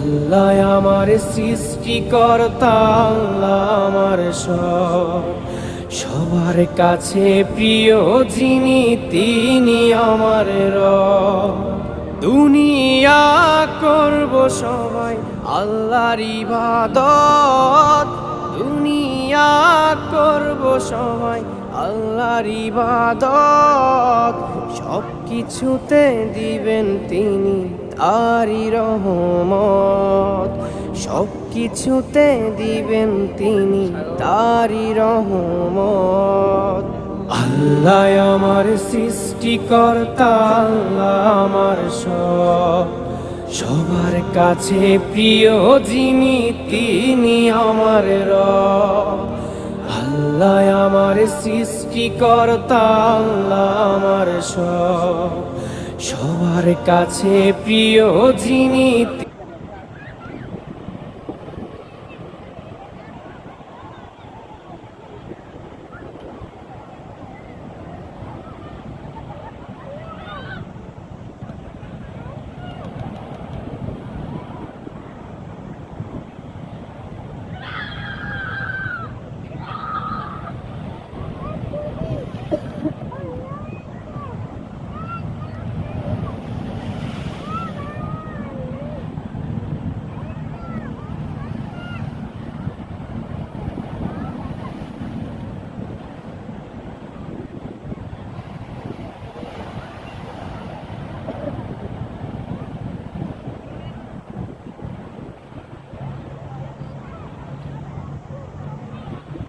আল্লাহ আমার সৃষ্টিকর্তা, আল্লাহ আমার সবার কাছে প্রিয় যিনি তিনি আমার রব। দুনিয়া করব সবাই আল্লাহর ইবাদত, দুনিয়া করব সবাই আল্লাহর ইবাদত। সব কিছুতে দিবেন তিনি তারই রহমত, সব কিছুতে দিবেন তিনি তারই রহমত। আল্লাহ আমার সৃষ্টিকর্তা, আল্লাহ আমার সবার কাছে প্রিয় যিনি তিনি আমার রব। আল্লাহ আমার সৃষ্টিকর্তা, আল্লাহ আমার সবার কাছে প্রিয় যিনি